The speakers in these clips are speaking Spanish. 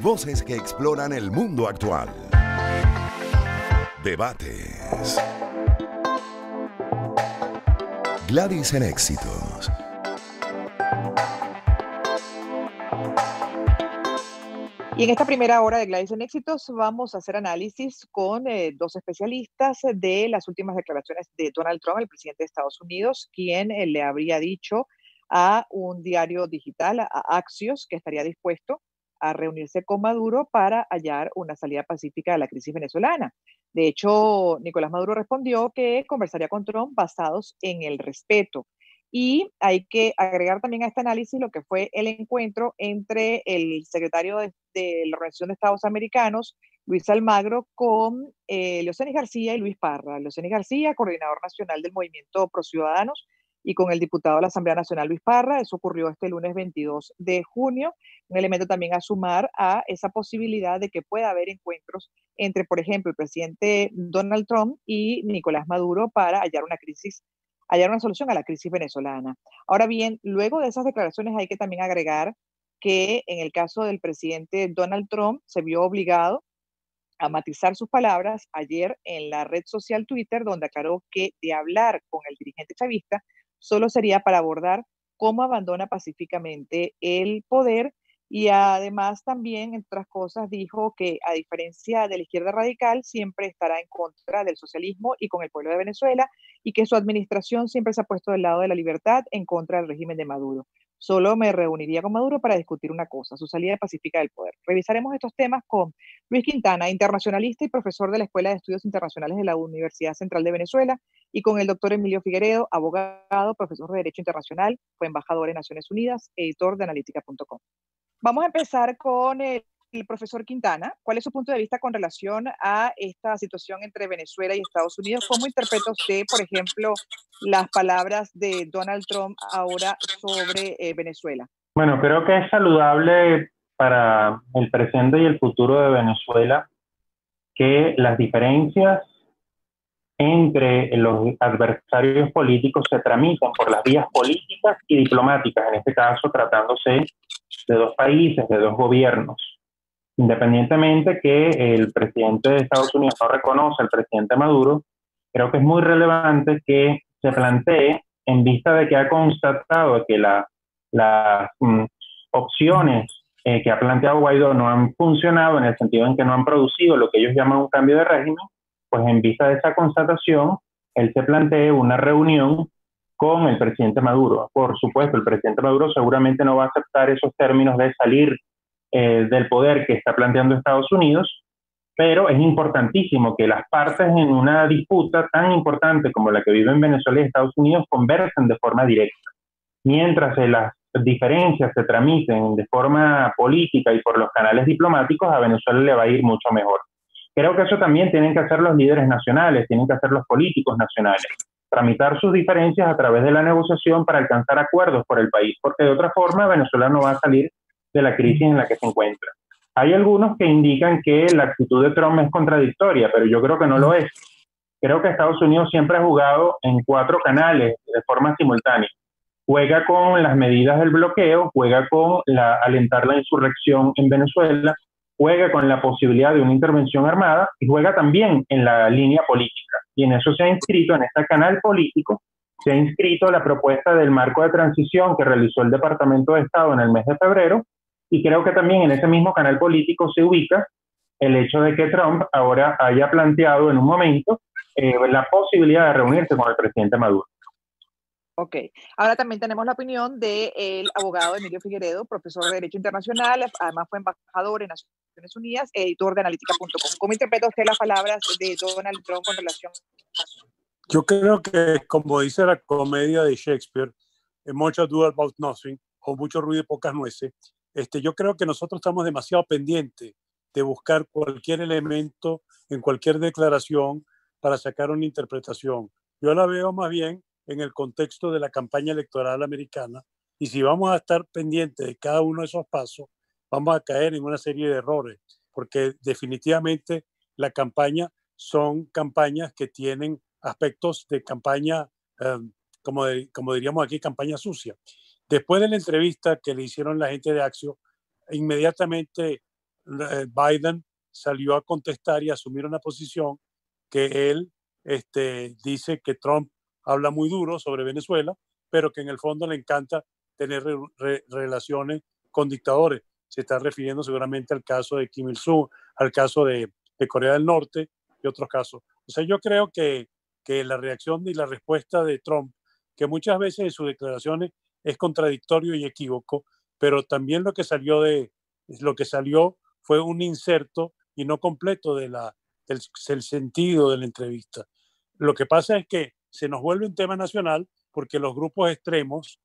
Voces que exploran el mundo actual. Debates. Gladys en Éxitos. Y en esta primera hora de Gladys en Éxitos vamos a hacer análisis con dos especialistas de las últimas declaraciones de Donald Trump, el presidente de Estados Unidos, quien le habría dicho a un diario digital, a Axios, que estaría dispuesto a reunirse con Maduro para hallar una salida pacífica de la crisis venezolana. De hecho, Nicolás Maduro respondió que conversaría con Trump basados en el respeto. Y hay que agregar también a este análisis lo que fue el encuentro entre el secretario de la Organización de Estados Americanos, Luis Almagro, con Leocenis García y Luis Parra. Leocenis García, coordinador nacional del Movimiento Pro Ciudadanos, y con el diputado de la Asamblea Nacional, Luis Parra. Eso ocurrió este lunes 22 de junio. Un elemento también a sumar a esa posibilidad de que pueda haber encuentros entre, por ejemplo, el presidente Donald Trump y Nicolás Maduro para hallar una solución a la crisis venezolana. Ahora bien, luego de esas declaraciones hay que también agregar que en el caso del presidente Donald Trump se vio obligado a matizar sus palabras ayer en la red social Twitter, donde aclaró que de hablar con el dirigente chavista solo sería para abordar cómo abandona pacíficamente el poder. Y además también, entre otras cosas, dijo que a diferencia de la izquierda radical, siempre estará en contra del socialismo y con el pueblo de Venezuela, y que su administración siempre se ha puesto del lado de la libertad en contra del régimen de Maduro. Solo me reuniría con Maduro para discutir una cosa, su salida pacífica del poder. Revisaremos estos temas con Luis Quintana, internacionalista y profesor de la Escuela de Estudios Internacionales de la Universidad Central de Venezuela, y con el doctor Emilio Figueredo, abogado, profesor de Derecho Internacional, fue embajador en Naciones Unidas, editor de Analítica.com. Vamos a empezar con el profesor Quintana. ¿Cuál es su punto de vista con relación a esta situación entre Venezuela y Estados Unidos? ¿Cómo interpreta usted, por ejemplo, las palabras de Donald Trump ahora sobre Venezuela? Bueno, creo que es saludable para el presente y el futuro de Venezuela que las diferencias entre los adversarios políticos se tramiten por las vías políticas y diplomáticas, en este caso tratándose de dos países, de dos gobiernos. Independientemente que el presidente de Estados Unidos no reconoce al presidente Maduro, creo que es muy relevante que se plantee, en vista de que ha constatado que las opciones que ha planteado Guaidó no han funcionado, en el sentido en que no han producido lo que ellos llaman un cambio de régimen, pues en vista de esa constatación, él se plantee una reunión con el presidente Maduro. Por supuesto, el presidente Maduro seguramente no va a aceptar esos términos de salir del poder que está planteando Estados Unidos, pero es importantísimo que las partes en una disputa tan importante como la que viven Venezuela y Estados Unidos conversen de forma directa. Mientras las diferencias se tramiten de forma política y por los canales diplomáticos, a Venezuela le va a ir mucho mejor. Creo que eso también tienen que hacer los líderes nacionales, tienen que hacer los políticos nacionales, tramitar sus diferencias a través de la negociación para alcanzar acuerdos por el país, porque de otra forma Venezuela no va a salir de la crisis en la que se encuentra. Hay algunos que indican que la actitud de Trump es contradictoria, pero yo creo que no lo es. Creo que Estados Unidos siempre ha jugado en 4 canales de forma simultánea. Juega con las medidas del bloqueo, juega con alentar la insurrección en Venezuela, juega con la posibilidad de una intervención armada y juega también en la línea política. Y en eso se ha inscrito, en este canal político, se ha inscrito la propuesta del marco de transición que realizó el Departamento de Estado en el mes de febrero, y creo que también en ese mismo canal político se ubica el hecho de que Trump ahora haya planteado en un momento la posibilidad de reunirse con el presidente Maduro. Ok. Ahora también tenemos la opinión del abogado Emilio Figueredo, profesor de Derecho Internacional, además fue embajador en Naciones Unidas, editor de Analítica.com. ¿Cómo interpreta usted las palabras de Donald Trump con relación? Yo creo que, como dice la comedia de Shakespeare, much ado about nothing, o mucho ruido y pocas nueces, yo creo que nosotros estamos demasiado pendientes de buscar cualquier elemento en cualquier declaración para sacar una interpretación. Yo la veo más bien en el contexto de la campaña electoral americana, y si vamos a estar pendientes de cada uno de esos pasos, vamos a caer en una serie de errores, porque definitivamente la campaña son campañas que tienen aspectos de campaña, como diríamos aquí, campaña sucia. Después de la entrevista que le hicieron la gente de Axios, inmediatamente Biden salió a contestar y a asumir una posición que él dice que Trump habla muy duro sobre Venezuela, pero que en el fondo le encanta tener relaciones con dictadores. Se está refiriendo seguramente al caso de Kim Il-sung, al caso de Corea del Norte y otros casos. O sea, yo creo que la reacción y la respuesta de Trump, que muchas veces en sus declaraciones es contradictorio y equívoco, pero también lo que salió fue un inserto y no completo del sentido de la entrevista. Lo que pasa es que se nos vuelve un tema nacional porque los grupos extremos,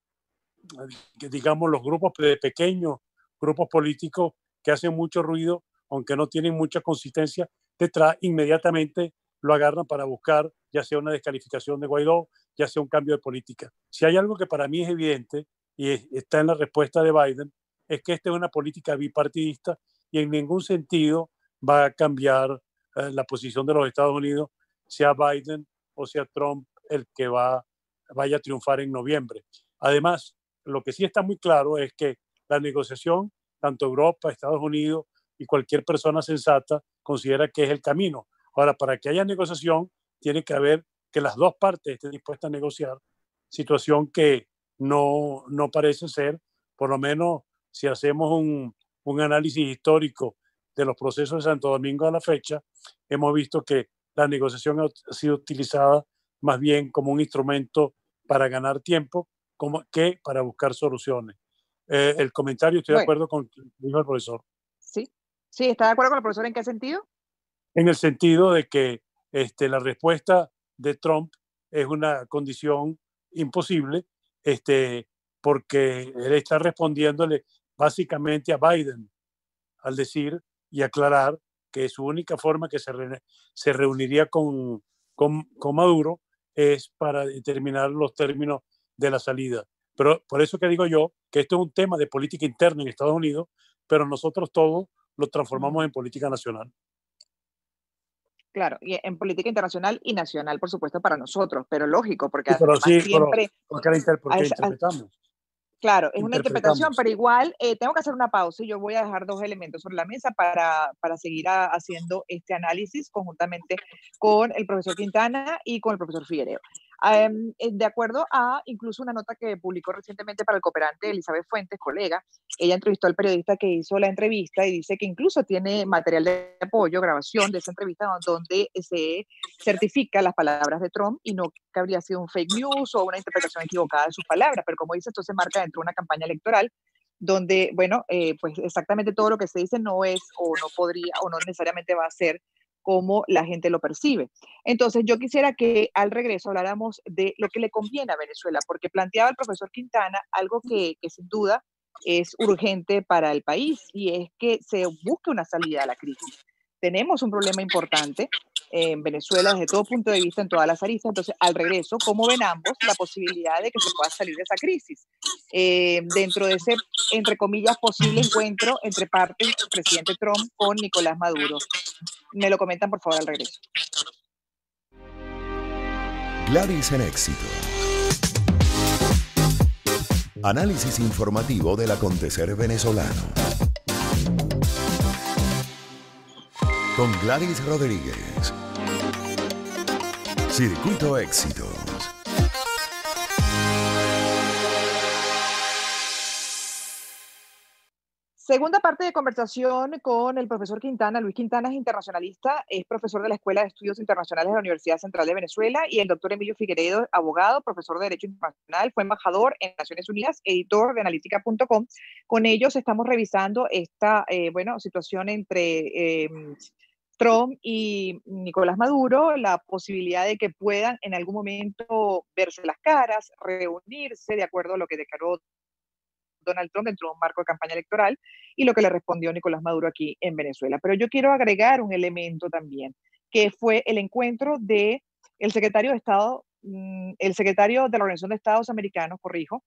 digamos los grupos de pequeños grupos políticos que hacen mucho ruido, aunque no tienen mucha consistencia detrás, inmediatamente lo agarran para buscar ya sea una descalificación de Guaidó, ya sea un cambio de política. Si hay algo que para mí es evidente y está en la respuesta de Biden, es que esta es una política bipartidista y en ningún sentido va a cambiar la posición de los Estados Unidos, sea Biden o sea Trump el que vaya a triunfar en noviembre. Además, lo que sí está muy claro es que la negociación, tanto Europa, Estados Unidos y cualquier persona sensata considera que es el camino. Ahora, para que haya negociación, tiene que haber que las dos partes estén dispuestas a negociar, situación que no parece ser, por lo menos si hacemos un análisis histórico de los procesos de Santo Domingo a la fecha, hemos visto que la negociación ha sido utilizada más bien como un instrumento para ganar tiempo que para buscar soluciones. El comentario, estoy de acuerdo con lo que dijo el profesor. Sí, ¿está de acuerdo con el profesor en qué sentido? En el sentido de que la respuesta de Trump es una condición imposible, porque él está respondiéndole básicamente a Biden al decir y aclarar que su única forma que se reuniría con Maduro es para determinar los términos de la salida. Pero por eso que digo yo que esto es un tema de política interna en Estados Unidos, pero nosotros todos lo transformamos en política nacional. Claro, y en política internacional y nacional, por supuesto, para nosotros, pero lógico, porque Sí, pero además siempre... porque la interpretamos. Claro, es una interpretación, pero igual tengo que hacer una pausa y yo voy a dejar dos elementos sobre la mesa para seguir haciendo este análisis conjuntamente con el profesor Quintana y con el profesor Figueredo. De acuerdo a incluso una nota que publicó recientemente para el Cooperante Elizabeth Fuentes, colega, ella entrevistó al periodista que hizo la entrevista y dice que incluso tiene material de apoyo, grabación de esa entrevista donde se certifica las palabras de Trump y no que habría sido un fake news o una interpretación equivocada de sus palabras, pero como dice, esto se marca dentro de una campaña electoral donde, bueno, pues exactamente todo lo que se dice no es o no podría o no necesariamente va a ser como la gente lo percibe. Entonces, yo quisiera que al regreso habláramos de lo que le conviene a Venezuela, porque planteaba el profesor Quintana algo que sin duda es urgente para el país y es que se busque una salida a la crisis. Tenemos un problema importante en Venezuela desde todo punto de vista en todas las aristas. Entonces, al regreso, ¿cómo ven ambos la posibilidad de que se pueda salir de esa crisis? Dentro de ese, entre comillas, posible encuentro entre partes del presidente Trump con Nicolás Maduro. Me lo comentan, por favor, al regreso. Gladys en Éxito. Análisis informativo del acontecer venezolano. Con Gladys Rodríguez. Circuito Éxitos. Segunda parte de conversación con el profesor Quintana. Luis Quintana es internacionalista, es profesor de la Escuela de Estudios Internacionales de la Universidad Central de Venezuela, y el doctor Emilio Figueredo, abogado, profesor de Derecho Internacional, fue embajador en Naciones Unidas, editor de analítica.com. Con ellos estamos revisando esta situación entre Trump y Nicolás Maduro, la posibilidad de que puedan en algún momento verse las caras, reunirse de acuerdo a lo que declaró Donald Trump dentro de un marco de campaña electoral y lo que le respondió Nicolás Maduro aquí en Venezuela. Pero yo quiero agregar un elemento también, que fue el encuentro de el secretario de Estado, el secretario de la Organización de Estados Americanos, corrijo,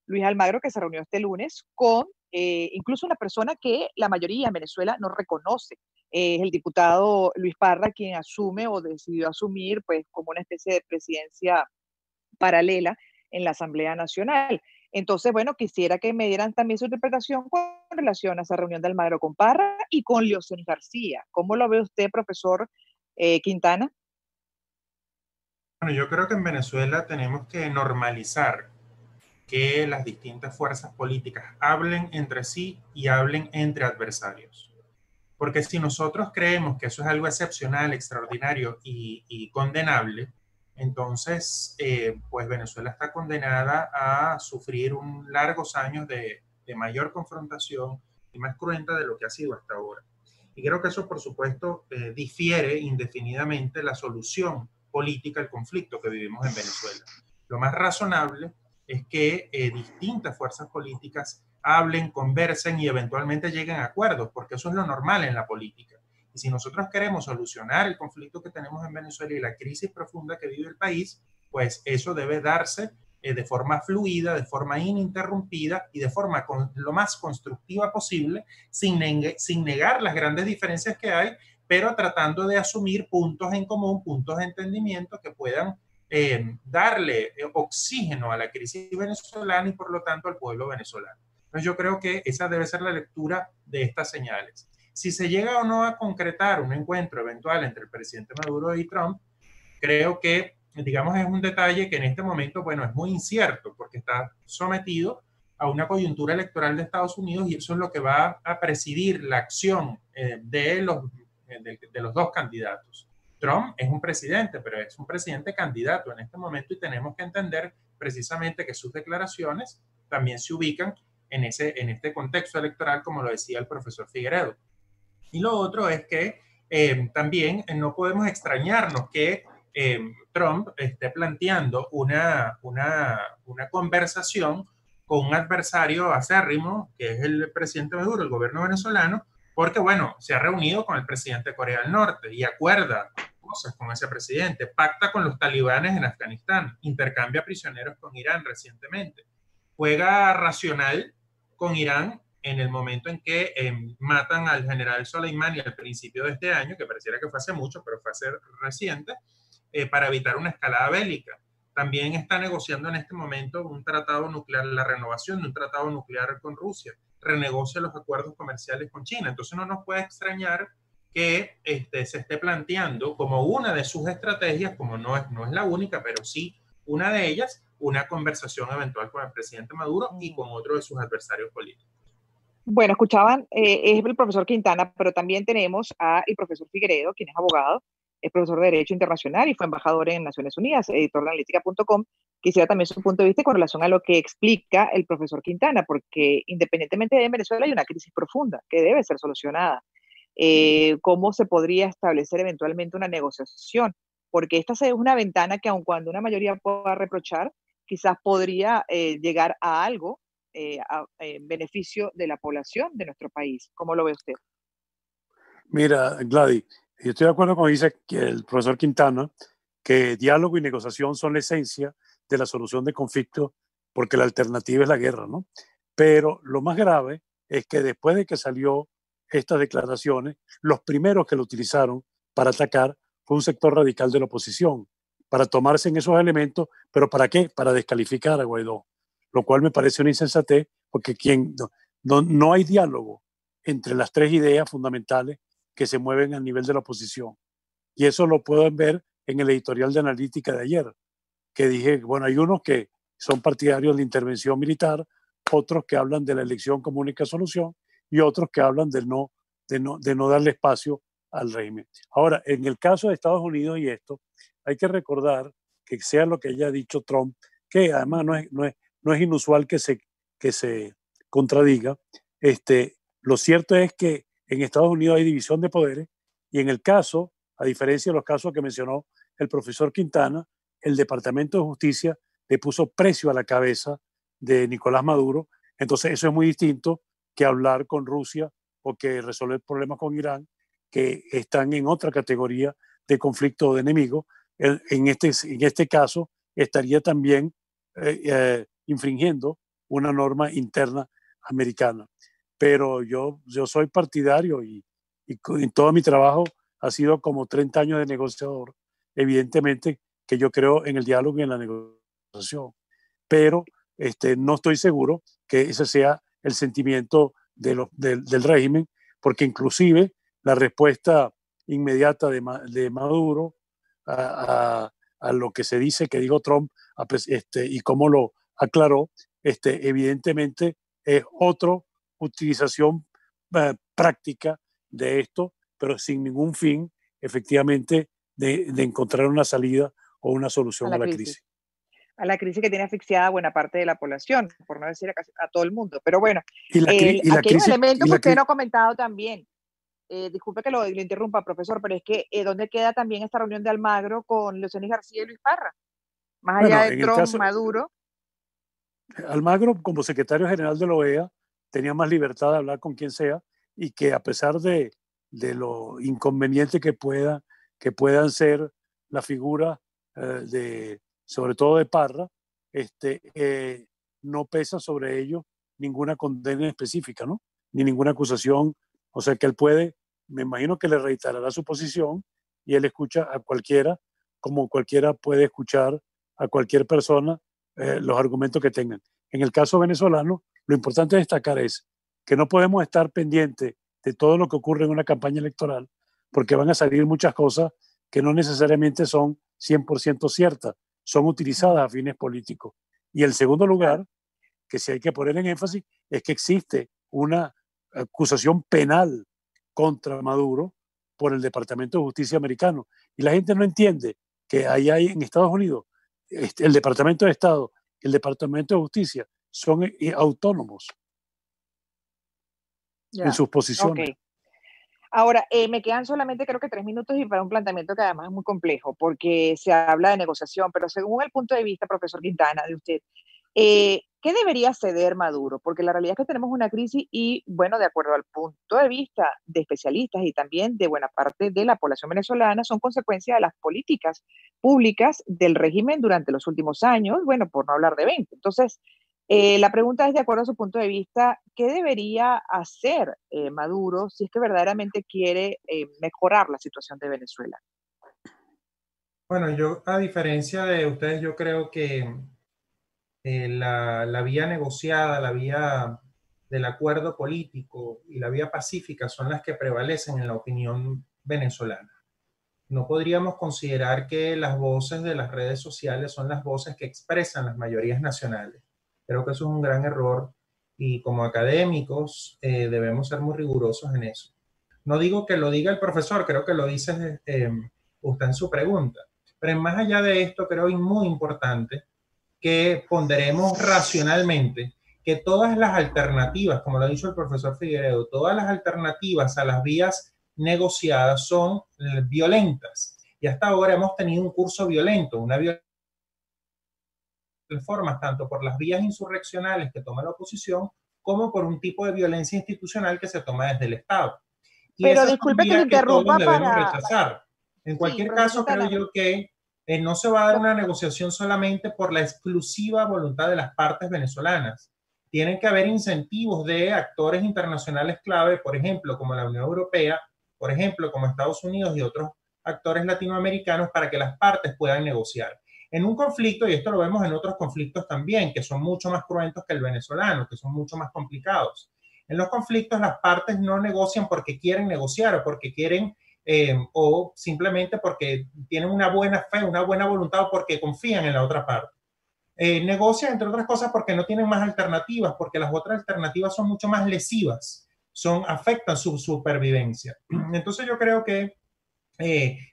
Luis Almagro, que se reunió este lunes con incluso una persona que la mayoría en Venezuela no reconoce, el diputado Luis Parra, quien asume o decidió asumir pues como una especie de presidencia paralela en la Asamblea Nacional. Entonces, bueno, quisiera que me dieran también su interpretación con relación a esa reunión de Almagro con Parra y con Leocenis García. ¿Cómo lo ve usted, profesor Quintana? Bueno, yo creo que en Venezuela tenemos que normalizar que las distintas fuerzas políticas hablen entre sí y hablen entre adversarios. Porque si nosotros creemos que eso es algo excepcional, extraordinario y condenable, entonces pues Venezuela está condenada a sufrir largos años de mayor confrontación y más cruenta de lo que ha sido hasta ahora. Y creo que eso, por supuesto, difiere indefinidamente la solución política al conflicto que vivimos en Venezuela. Lo más razonable es que distintas fuerzas políticas hablen, conversen y eventualmente lleguen a acuerdos, porque eso es lo normal en la política. Y si nosotros queremos solucionar el conflicto que tenemos en Venezuela y la crisis profunda que vive el país, pues eso debe darse de forma fluida, de forma ininterrumpida y de forma lo más constructiva posible, sin negar las grandes diferencias que hay, pero tratando de asumir puntos en común, puntos de entendimiento que puedan darle oxígeno a la crisis venezolana y por lo tanto al pueblo venezolano. Entonces yo creo que esa debe ser la lectura de estas señales. Si se llega o no a concretar un encuentro eventual entre el presidente Maduro y Trump, creo que, digamos, es un detalle que en este momento, bueno, es muy incierto porque está sometido a una coyuntura electoral de Estados Unidos y eso es lo que va a presidir la acción de los dos candidatos. Trump es un presidente, pero es un presidente candidato en este momento y tenemos que entender precisamente que sus declaraciones también se ubican en este contexto electoral, como lo decía el profesor Figueredo. Y lo otro es que también no podemos extrañarnos que Trump esté planteando una conversación con un adversario acérrimo, que es el presidente Maduro, el gobierno venezolano, porque, bueno, se ha reunido con el presidente de Corea del Norte y acuerda cosas con ese presidente, pacta con los talibanes en Afganistán, intercambia prisioneros con Irán recientemente, juega racional con Irán en el momento en que matan al general Soleimani al principio de este año, que pareciera que fue hace mucho, pero fue hace reciente, para evitar una escalada bélica. También está negociando en este momento un tratado nuclear, la renovación de un tratado nuclear con Rusia, renegocia los acuerdos comerciales con China. Entonces no nos puede extrañar que se esté planteando como una de sus estrategias, como no es la única, pero sí una de ellas, una conversación eventual con el presidente Maduro y con otro de sus adversarios políticos. Bueno, escuchaban, es el profesor Quintana, pero también tenemos al profesor Figueredo, quien es abogado, es profesor de Derecho Internacional y fue embajador en Naciones Unidas, editor de analítica.com. Quisiera también su punto de vista con relación a lo que explica el profesor Quintana, porque independientemente de Venezuela hay una crisis profunda que debe ser solucionada. ¿Cómo se podría establecer eventualmente una negociación? Porque esta es una ventana que aun cuando una mayoría pueda reprochar, quizás podría llegar a algo en beneficio de la población de nuestro país. ¿Cómo lo ve usted? Mira, Gladys, yo estoy de acuerdo con dice que el profesor Quintana, que diálogo y negociación son la esencia de la solución de conflictos, porque la alternativa es la guerra, ¿no? Pero lo más grave es que después de que salió estas declaraciones, los primeros que lo utilizaron para atacar fue un sector radical de la oposición, para tomarse en esos elementos, pero ¿para qué? Para descalificar a Guaidó, lo cual me parece una insensatez, porque no hay diálogo entre las tres ideas fundamentales que se mueven a nivel de la oposición. Y eso lo pueden ver en el editorial de analítica de ayer, que dije, bueno, hay unos que son partidarios de la intervención militar, otros que hablan de la elección como única solución y otros que hablan de no darle espacio al régimen. Ahora, en el caso de Estados Unidos y esto, hay que recordar que sea lo que haya dicho Trump, que además no es inusual que se contradiga, lo cierto es que en Estados Unidos hay división de poderes y en el caso, a diferencia de los casos que mencionó el profesor Quintana, el Departamento de Justicia le puso precio a la cabeza de Nicolás Maduro. Entonces eso es muy distinto que hablar con Rusia o que resolver problemas con Irán, que están en otra categoría de conflicto o de enemigo. En este caso estaría también infringiendo una norma interna americana. Pero yo soy partidario y todo mi trabajo ha sido como 30 años de negociador. Evidentemente que yo creo en el diálogo y en la negociación, pero no estoy seguro que ese sea el sentimiento del régimen, porque inclusive la respuesta inmediata de Maduro a lo que se dice que dijo Trump y cómo lo aclaró, evidentemente es otra utilización práctica de esto, pero sin ningún fin, efectivamente, de encontrar una salida o una solución a la crisis. A la crisis que tiene asfixiada a buena parte de la población, por no decir a todo el mundo. Pero bueno, aquí hay un elemento que usted no ha comentado también. Disculpe que lo interrumpa, profesor, pero es que ¿dónde queda también esta reunión de Almagro con Leocenis García y Luis Parra? Más allá de Trump, Maduro. Almagro, como secretario general de la OEA, tenía más libertad de hablar con quien sea, y que a pesar de lo inconveniente que puedan ser la figura sobre todo de Parra, no pesa sobre ellos ninguna condena específica, ¿no? Ni ninguna acusación. O sea que él puede, me imagino que le reiterará su posición, y él escucha a cualquiera, como cualquiera puede escuchar a cualquier persona los argumentos que tengan. En el caso venezolano, lo importante destacar es que no podemos estar pendientes de todo lo que ocurre en una campaña electoral, porque van a salir muchas cosas que no necesariamente son 100% ciertas, son utilizadas a fines políticos. Y el segundo lugar, que sí hay que poner en énfasis, es que existe una acusación penal contra Maduro por el Departamento de Justicia americano. Y la gente no entiende que ahí hay en Estados Unidos el Departamento de Estado y el Departamento de Justicia son autónomos en sus posiciones. Okay. Ahora, me quedan solamente creo que 3 minutos y para un planteamiento que además es muy complejo, porque se habla de negociación, pero según el punto de vista, profesor Quintana, de usted, ¿qué debería ceder Maduro? Porque la realidad es que tenemos una crisis y, bueno, de acuerdo al punto de vista de especialistas y también de buena parte de la población venezolana, son consecuencia de las políticas públicas del régimen durante los últimos años, bueno, por no hablar de 20. Entonces, la pregunta es, de acuerdo a su punto de vista, ¿qué debería hacer Maduro si es que verdaderamente quiere mejorar la situación de Venezuela? Bueno, yo, a diferencia de ustedes, yo creo que la vía negociada, la vía del acuerdo político y la vía pacífica son las que prevalecen en la opinión venezolana. No podríamos considerar que las voces de las redes sociales son las voces que expresan las mayorías nacionales. Creo que eso es un gran error y como académicos debemos ser muy rigurosos en eso. No digo que lo diga el profesor, creo que lo dice usted en su pregunta. Pero más allá de esto, creo que es muy importante que ponderemos racionalmente que todas las alternativas, como lo ha dicho el profesor Figueredo, todas las alternativas a las vías negociadas son violentas. Y hasta ahora hemos tenido un curso violento, una violencia formas tanto por las vías insurreccionales que toma la oposición como por un tipo de violencia institucional que se toma desde el Estado. Y pero disculpe que le interrumpa que todos debemos rechazar. En cualquier caso, creo yo que no se va a dar una negociación solamente por la exclusiva voluntad de las partes venezolanas. Tienen que haber incentivos de actores internacionales clave, por ejemplo, como la Unión Europea, por ejemplo, como Estados Unidos y otros actores latinoamericanos, para que las partes puedan negociar. En un conflicto, y esto lo vemos en otros conflictos también, que son mucho más cruentos que el venezolano, que son mucho más complicados. En los conflictos las partes no negocian porque quieren negociar o porque quieren o simplemente porque tienen una buena fe, una buena voluntad o porque confían en la otra parte. Negocian, entre otras cosas, porque no tienen más alternativas, porque las otras alternativas son mucho más lesivas, afectan su supervivencia. Entonces yo creo que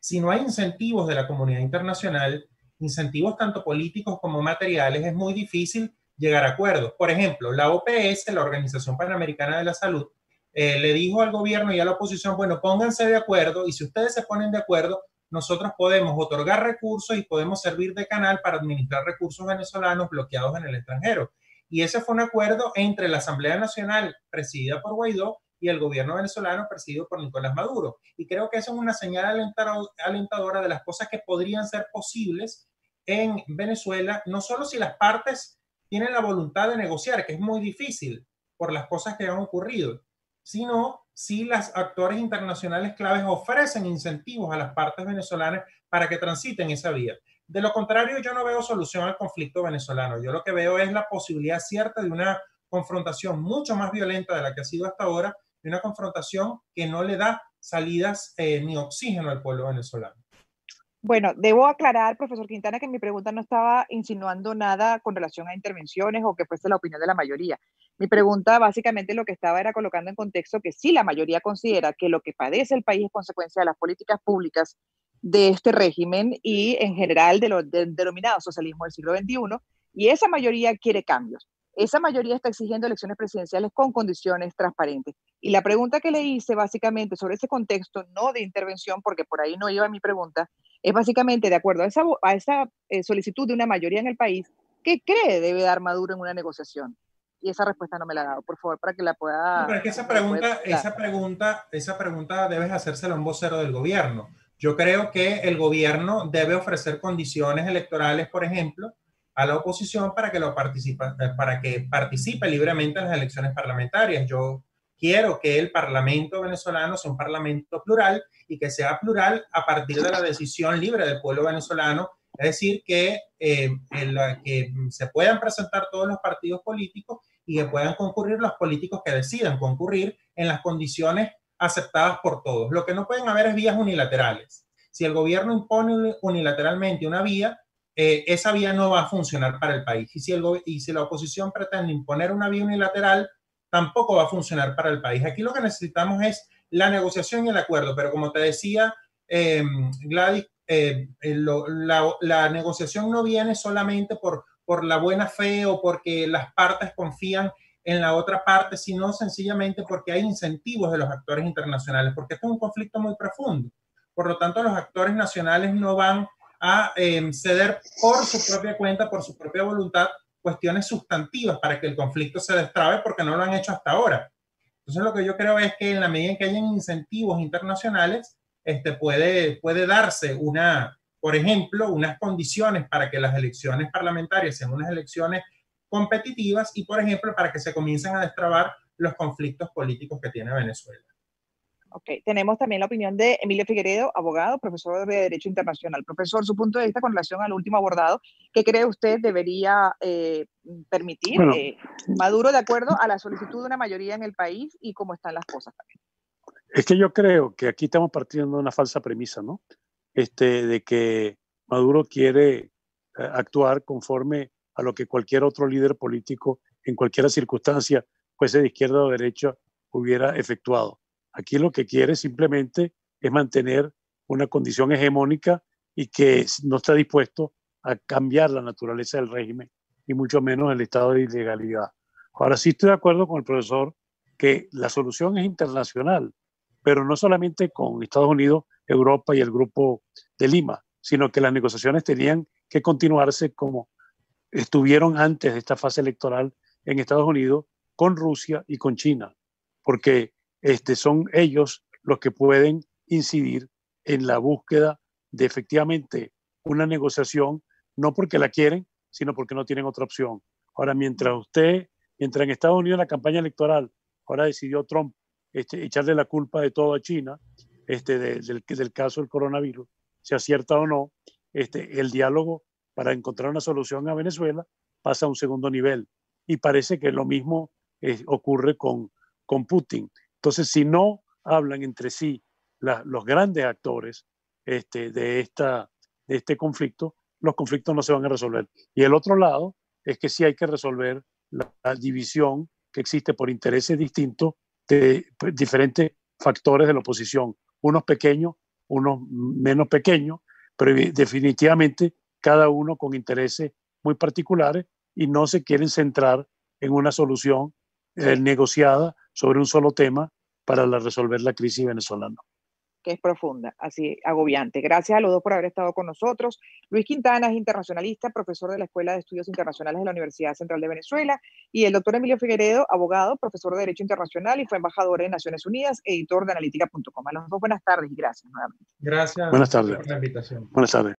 si no hay incentivos de la comunidad internacional, incentivos tanto políticos como materiales, es muy difícil llegar a acuerdos. Por ejemplo, la OPS, la Organización Panamericana de la Salud, le dijo al gobierno y a la oposición, bueno, pónganse de acuerdo y si ustedes se ponen de acuerdo, nosotros podemos otorgar recursos y podemos servir de canal para administrar recursos venezolanos bloqueados en el extranjero. Y ese fue un acuerdo entre la Asamblea Nacional, presidida por Guaidó, y el gobierno venezolano, presidido por Nicolás Maduro. Y creo que eso es una señal alentadora de las cosas que podrían ser posibles en Venezuela, no solo si las partes tienen la voluntad de negociar, que es muy difícil por las cosas que han ocurrido, sino si los actores internacionales claves ofrecen incentivos a las partes venezolanas para que transiten esa vía. De lo contrario, yo no veo solución al conflicto venezolano. Yo lo que veo es la posibilidad cierta de una confrontación mucho más violenta de la que ha sido hasta ahora, y una confrontación que no le da salidas ni oxígeno al pueblo venezolano. Bueno, debo aclarar, profesor Quintana, que mi pregunta no estaba insinuando nada con relación a intervenciones o que fuese la opinión de la mayoría. Mi pregunta básicamente lo que estaba era colocando en contexto que sí la mayoría considera que lo que padece el país es consecuencia de las políticas públicas de este régimen y en general del denominado socialismo del siglo XXI, y esa mayoría quiere cambios. Esa mayoría está exigiendo elecciones presidenciales con condiciones transparentes. Y la pregunta que le hice básicamente sobre ese contexto, no de intervención, porque por ahí no iba mi pregunta, es básicamente de acuerdo a esa solicitud de una mayoría en el país, ¿qué cree debe dar Maduro en una negociación? Y esa respuesta no me la ha dado, por favor, para que la pueda... No, pero es que esa pregunta debes hacérsela a un vocero del gobierno. Yo creo que el gobierno debe ofrecer condiciones electorales, por ejemplo, a la oposición para que participe libremente en las elecciones parlamentarias. Yo quiero que el Parlamento venezolano sea un parlamento plural y que sea plural a partir de la decisión libre del pueblo venezolano, es decir, que se puedan presentar todos los partidos políticos y que puedan concurrir los políticos que decidan concurrir en las condiciones aceptadas por todos. Lo que no pueden haber es vías unilaterales. Si el gobierno impone unilateralmente una vía, esa vía no va a funcionar para el país. Y si la oposición pretende imponer una vía unilateral, tampoco va a funcionar para el país. Aquí lo que necesitamos es la negociación y el acuerdo, pero como te decía, Gladys, la negociación no viene solamente por la buena fe o porque las partes confían en la otra parte, sino sencillamente porque hay incentivos de los actores internacionales, porque esto es un conflicto muy profundo. Por lo tanto, los actores nacionales no van a ceder por su propia cuenta, por su propia voluntad, cuestiones sustantivas para que el conflicto se destrabe, porque no lo han hecho hasta ahora. Entonces, lo que yo creo es que en la medida en que hayan incentivos internacionales, puede darse por ejemplo, unas condiciones para que las elecciones parlamentarias sean unas elecciones competitivas y, por ejemplo, para que se comiencen a destrabar los conflictos políticos que tiene Venezuela. Ok, tenemos también la opinión de Emilio Figueredo, abogado, profesor de Derecho Internacional. Profesor, su punto de vista con relación al último abordado, ¿qué cree usted debería permitir Maduro de acuerdo a la solicitud de una mayoría en el país y cómo están las cosas también? Es que yo creo que aquí estamos partiendo de una falsa premisa, ¿no? De que Maduro quiere actuar conforme a lo que cualquier otro líder político en cualquier circunstancia, fuese de izquierda o derecha, hubiera efectuado. Aquí lo que quiere simplemente es mantener una condición hegemónica y que no está dispuesto a cambiar la naturaleza del régimen y mucho menos el estado de ilegalidad. Ahora sí estoy de acuerdo con el profesor que la solución es internacional, pero no solamente con Estados Unidos, Europa y el Grupo de Lima, sino que las negociaciones tenían que continuarse como estuvieron antes de esta fase electoral en Estados Unidos, con Rusia y con China, porque son ellos los que pueden incidir en la búsqueda de efectivamente una negociación, no porque la quieren, sino porque no tienen otra opción. Ahora, mientras en Estados Unidos la campaña electoral, ahora decidió Trump echarle la culpa de todo a China, del caso del coronavirus, si acierta o no, el diálogo para encontrar una solución a Venezuela pasa a un segundo nivel. Y parece que lo mismo ocurre con Putin. Entonces, si no hablan entre sí los grandes actores de este conflicto, los conflictos no se van a resolver. Y el otro lado es que sí hay que resolver la división que existe por intereses distintos de diferentes factores de la oposición, unos pequeños, unos menos pequeños, pero definitivamente cada uno con intereses muy particulares y no se quieren centrar en una solución negociada sobre un solo tema para resolver la crisis venezolana. Que es profunda, así agobiante. Gracias a los dos por haber estado con nosotros. Luis Quintana es internacionalista, profesor de la Escuela de Estudios Internacionales de la Universidad Central de Venezuela, y el doctor Emilio Figueredo, abogado, profesor de Derecho Internacional y fue embajador en Naciones Unidas, editor de analítica.com. A los dos, buenas tardes y gracias nuevamente. Gracias. Buenas tardes. Por la invitación. Buenas tardes.